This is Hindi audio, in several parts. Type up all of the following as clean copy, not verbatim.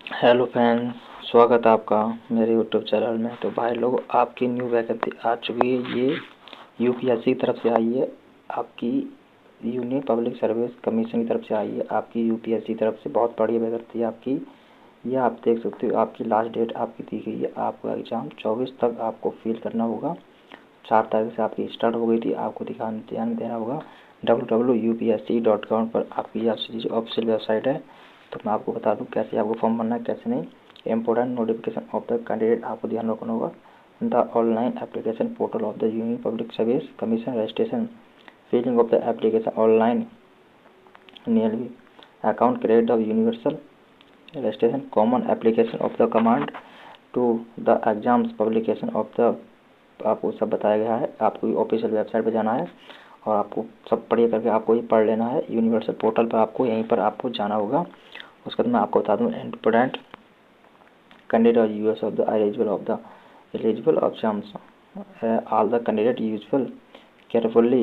हेलो फ्रेंड्स, स्वागत है आपका मेरे यूट्यूब चैनल में। तो भाई लोग, आपकी न्यू वैकेंसी आ चुकी है। ये यूपीएससी की तरफ से आई है, आपकी यूनियन पब्लिक सर्विस कमीशन की तरफ से आई है, आपकी यूपीएससी की तरफ से। बहुत बढ़िया वैकेंसी है आपकी। ये आप देख सकते हो, आपकी लास्ट डेट आपकी दी गई है। आपका एग्ज़ाम 24 तक आपको फिल करना होगा। 4 तारीख से आपकी स्टार्ट हो गई थी, आपको ध्यान देना होगा। www.upsc.com पर आपकी जो ऑफिशियल वेबसाइट है। तो मैं आपको बता दूं कैसे आपको फॉर्म भरना है, कैसे नहीं। Important notification of the candidate आपको ध्यान रखना होगा। The online application portal of the Union Public Service Commission registration, filling of the application online, nearly account create the universal registration, common application of the command to the exams, publication of the, आपको सब बताया गया है। आपको ऑफिशियल वेबसाइट पर जाना है और आपको सब पढ़िए करके आपको ये पढ़ लेना है। यूनिवर्सल पोर्टल पर आपको यहीं पर आपको जाना होगा। उसके बाद मैं आपको बता दूँ important candidate US of the eligible options, all the candidate useful carefully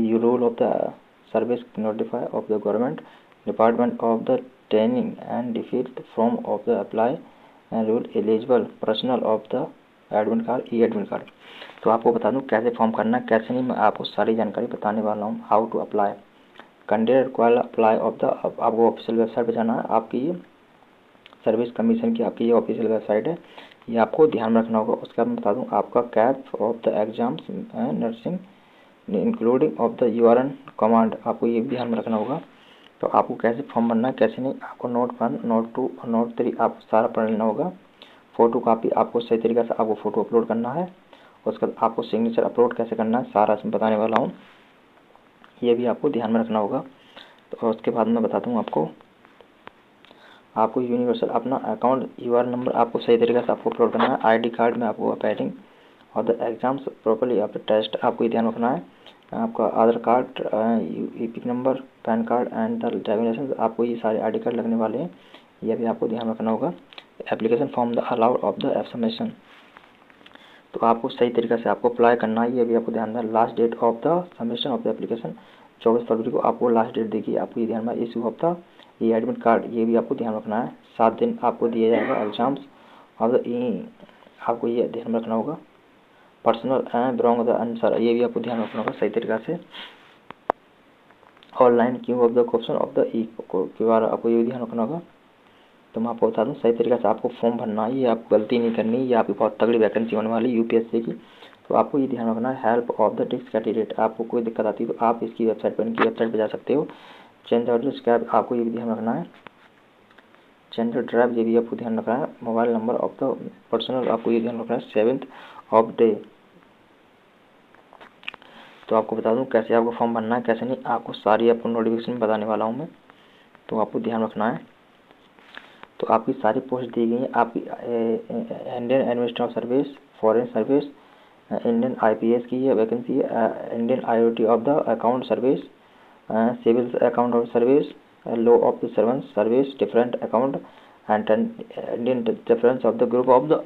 you rule of the service notify of the government department of the training and defeat form of the apply and rule eligible personal of the admit card, E admit card. तो आपको बता दूं कैसे फॉर्म करना है, कैसे नहीं, मैं आपको सारी जानकारी बताने वाला हूँ। How to apply candidate require apply of the, आपको ऑफिशियल वेबसाइट पे जाना है। आपकी ये सर्विस कमीशन की आपकी ये ऑफिशियल वेबसाइट है, ये आपको ध्यान में रखना होगा। उसके बाद मैं बता दूँ आपका cap of the exams nursing including of the URN command, आपको ये भी ध्यान में रखना होगा। तो आपको कैसे फॉर्म भरना है, कैसे नहीं, आपको नोट 1, नोट 2 और नोट 3 आपको सारा पढ़ लेना होगा। फ़ोटो कापी आपको सही तरीके से आपको फ़ोटो अपलोड करना है। उसके बाद आपको सिग्नेचर अपलोड कैसे करना है सारा इसमें बताने वाला हूँ, ये भी आपको ध्यान में रखना होगा। तो उसके बाद मैं बताता हूँ आपको यूनिवर्सल अपना अकाउंट यूआर नंबर आपको सही तरीके से आपको अपलोड करना है। आईडी कार्ड में आपको अपेयरिंग और द एग्जाम्स प्रॉपर्ली आपके टेस्ट आपको ये ध्यान रखना है। आपका Aadhaar card, EPIC number, pan card and the driving licence, आपको ये सारे आईडी कार्ड लगने वाले हैं, ये भी आपको ध्यान रखना होगा। Application form the allowed of the submission, तो आपको सही तरीके से आपको अप्लाई करना है, ये भी आपको ध्यान देना। Last date of the submission of the application 24 फरवरी को आपको लास्ट डेट देगी, आपको ये ध्यान में। इशू ऑफ द ये एडमिट कार्ड, ये भी आपको ध्यान रखना है। 7 दिन आपको दिया जाएगा एग्जाम्स ऑफ द, आपको ये ध्यान में रखना होगा। Personal and belong the answer, ये भी आपको ध्यान रखना होगा सही तरीके से। Online Q of the question of the Q R, आपको ये भी ध्यान रखना होगा। तो मैं आपको बता दूं सही तरीके से आपको फॉर्म भरना है, ये आपको गलती नहीं करनी, ये आपकी बहुत तगड़ी वैकेंसी होने वाली यूपीएससी की। तो आपको ये ध्यान रखना है। Help of the desk candidate, आपको कोई दिक्कत आती है तो आप इसकी वेबसाइट पर, इनकी वेबसाइट पर जा सकते हो। चेंज ऑडियो स्क्रैप, आपको ये भी ध्यान रखना है। चेंज ड्राइव, ये भी आपको ध्यान रखना है। Mobile number of the personal, आपको ये ध्यान रखना है। 7th ऑफ डे, तो आपको बता दूं कैसे आपको फॉर्म भरना है, कैसे नहीं, आपको सारी आपको नोटिफिकेशन बताने वाला हूँ मैं, तो आपको ध्यान रखना है। तो आपकी सारी पोस्ट दी गई हैं। आपकी Indian administrative service, foreign service, Indian IPS की ये वैकेंसी है। Indian IOT of the account service, civil account of service, law of the servant service, different account and Indian difference of the group of the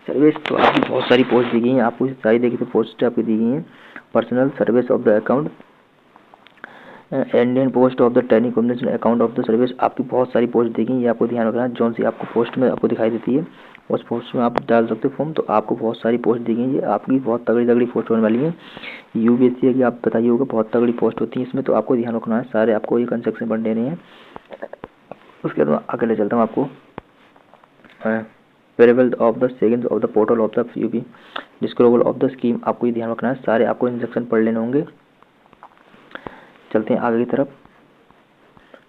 service. तो आपकी बहुत सारी पोस्ट दी गई हैं, आपको सारी देखिए तो पोस्ट आपकी दी गई हैं। Personal service of the account, Indian post of the telecommunication account of the service, आपकी बहुत सारी पोस्ट दी गई, ये आपको ध्यान रखना है। जौन सी आपको पोस्ट में आपको दिखाई देती है उस पोस्ट में आप डाल सकते हो फॉर्म। तो आपको बहुत सारी पोस्ट दी गई है, आपकी बहुत तगड़ी तगड़ी पोस्ट होने वाली है। यूपीएससी की आप बताइए होगा बहुत तगड़ी पोस्ट होती है इसमें, तो आपको ध्यान रखना है। सारे आपको ये कंस्ट्रक्शन बन देने हैं। उसके बाद आगे ले चलता हूँ आपको। Variable of the second of the portal of the UP डिस्क्लोबल ऑफ द स्कीम, आपको ये ध्यान रखना है। सारे आपको इंस्ट्रक्शन पढ़ लेने होंगे। चलते हैं आगे की तरफ।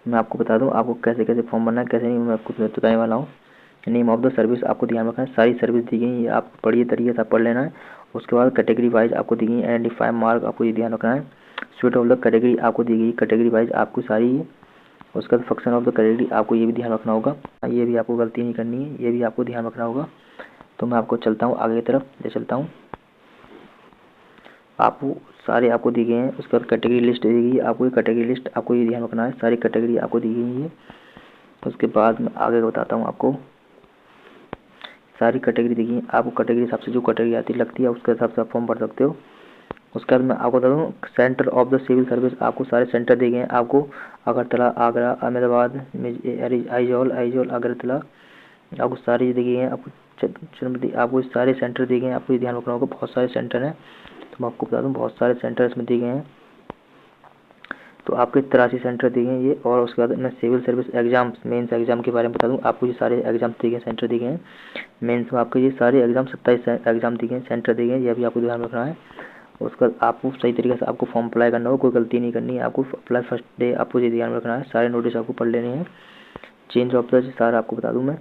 मैं आपको बता दूं आपको कैसे कैसे फॉर्म भरना है, कैसे नहीं, मैं आपको बताने वाला हूँ। नेम ऑफ द सर्विस, आपको ध्यान रखना है। सारी सर्विस दी गई है, आप पढ़िए तरीके से आप पढ़ लेना है। उसके बाद कैटेगरी वाइज आपको दी गई है। आइडेंटिफाई मार्क, आपको ये ध्यान रखना है। स्वीट ऑफ द कैटेगरी आपको दी गई, कैटेगरी वाइज आपको सारी है। उसके बाद फंक्शन ऑफ द कैटेगरी, आपको ये भी ध्यान रखना होगा, ये भी आपको गलती नहीं करनी है, ये भी आपको ध्यान रखना होगा। तो मैं आपको चलता हूँ आगे की तरफ ले चलता हूँ। आपको सारे आपको दी गए हैं। उसके बाद कैटेगरी लिस्ट दी गई है, आपको ये कैटेगरी लिस्ट आपको ये ध्यान रखना है। सारी कैटेगरी आपको दी गई है। उसके बाद मैं आगे बताता हूँ आपको। सारी कैटेगरी दी गई है, आपको कैटेगरी हिसाब से जो कैटेगरी आती लगती है उसके हिसाब से आप फॉर्म भर सकते हो। उसके बाद मैं आपको बता दूँ centre of the civil service, आपको सारे सेंटर दिए गए हैं। आपको अगरतला, आगरा, अहमदाबाद, आइजोल, अगरतला, आपको सारे ये दिए हैं, आपको सारे सेंटर दिए गए हैं, आपको ये ध्यान रखना होगा। बहुत सारे सेंटर हैं, तो मैं आपको बता दूं बहुत सारे सेंटर इसमें दिए गए हैं। तो आपके 83 सेंटर दिए गए हैं ये। और उसके बाद मैं civil service exam mains exam के बारे में बता दूं आपको। ये सारे एग्जाम दिए गए, सेंटर दिए गए हैं। मेंस में आपके ये सारे एग्जाम 27 एग्जाम दिए गए, सेंटर दिए गए, ये भी आपको ध्यान रखना है। उसका आपको सही तरीके से आपको फॉर्म अप्लाई करना होगा, कोई गलती नहीं करनी है। आपको अप्लाई फर्स्ट डे आपको ये ध्यान रखना है, सारे नोटिस आपको पढ़ लेने हैं। चेंज ऑफ द सारा आपको बता दूं मैं।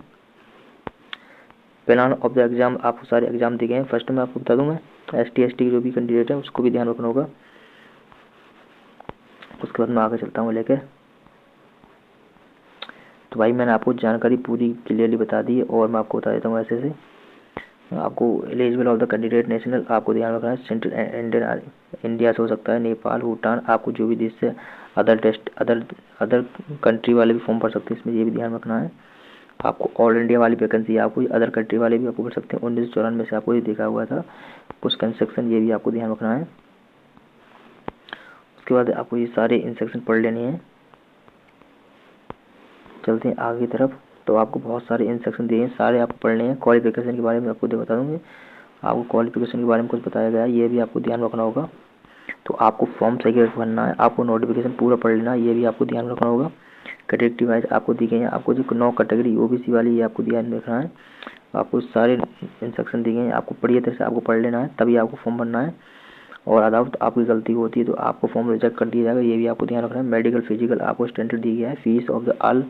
प्लान ऑफ द एग्जाम आपको सारे एग्जाम दिए गए हैं। फर्स्ट में आपको बता दूं मैं ST ST जो भी कैंडिडेट है उसको भी ध्यान रखना होगा। उसके बाद मैं आगे चलता हूँ लेकर। तो भाई मैंने आपको जानकारी पूरी क्लियरली बता दी है, और मैं आपको बता देता हूँ ऐसे से। आपको eligible of the candidate national आपको ध्यान रखना है, सेंट्रल इंडिया से हो सकता है, नेपाल, भूटान, आपको जो भी देश से अदर कंट्री वाले भी फॉर्म भर सकते हैं इसमें, ये भी ध्यान रखना है। आपको ऑल इंडिया वाली वैकेंसी, आपको अदर कंट्री वाले भी आपको भर सकते हैं। 1994 से आपको ये देखा हुआ था कुछ कंस्ट्रक्शन, ये भी आपको ध्यान रखना है। उसके बाद आपको ये सारे इंस्ट्रक्शन पढ़ लेने हैं। चलते हैं आगे की तरफ। तो आपको बहुत सारे इंस्ट्रक्शन दिए हैं, सारे आपको पढ़ने हैं। क्वालिफिकेशन के बारे में आपको बता दूँगी, आपको क्वालिफिकेशन के बारे में कुछ बताया गया है, ये भी आपको ध्यान रखना होगा। तो आपको फॉर्म सही भरना है, आपको नोटिफिकेशन पूरा पढ़ लेना है, ये भी आपको ध्यान रखना होगा। कैटेगरी वाइज आपको दी गई है, आपको जो 9 कैटेगरी OBC वाली, ये आपको ध्यान रखना है। आपको सारे इंस्ट्रक्शन दिए गए हैं, आपको बढ़िया तरह से आपको पढ़ लेना है, तभी आपको फॉर्म भरना है। और अदाउट आपकी गलती होती है तो आपको फॉर्म रिजेक्ट कर दिया जाएगा, ये भी आपको ध्यान रखना है। मेडिकल फिजिकल आपको स्टैंडर्ड दी गया है। फीस ऑफ द ऑल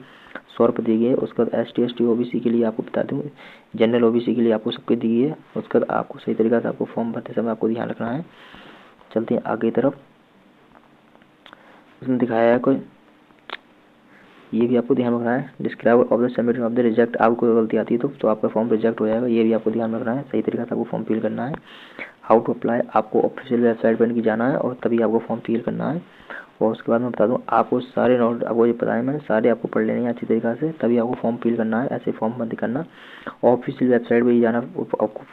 100 रुपये दी गई है। उसके बाद ST ST OBC के लिए आपको बता दूँ, जनरल OBC के लिए आपको सबके दी है। उसके बाद आपको सही तरीके से आपको फॉर्म भरते समय आपको ध्यान रखना है। चलते हैं आगे तरफ। इसमें दिखाया है कोई, ये भी आपको ध्यान रखना है। Describe of the submission of the reject, आपको गलती आती है तो आपका फॉर्म रिजेक्ट हो जाएगा, ये भी आपको ध्यान रखना है। सही तरीके से आपको फॉर्म फिल करना है। हाउ टू अप्लाई, आपको ऑफिशियल वेबसाइट पर इनकी जाना है और तभी आपको फॉर्म फिल करना है। और उसके बाद मैं बता दूं आपको सारे नोट आपको ये बताया मैंने, सारे आपको पढ़ लेने हैं अच्छी तरीके से, तभी आपको फॉर्म फिल करना है। ऐसे फॉर्म मत करना, ऑफिशियल वेबसाइट पर ही जाना, आपको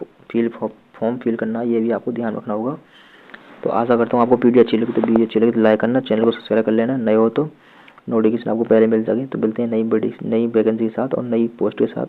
फॉर्म फिल करना है, ये भी आपको ध्यान रखना होगा। तो आशा करता हूँ आपको वीडियो अच्छी लगी, तो वीडियो अच्छी लगी तो लाइक करना, चैनल को सब्सक्राइब कर लेना, नए हो तो नोटिफिकेशन आपको पहले मिल सके। तो मिलते हैं नई वैकेंसी के साथ और नई पोस्ट के साथ।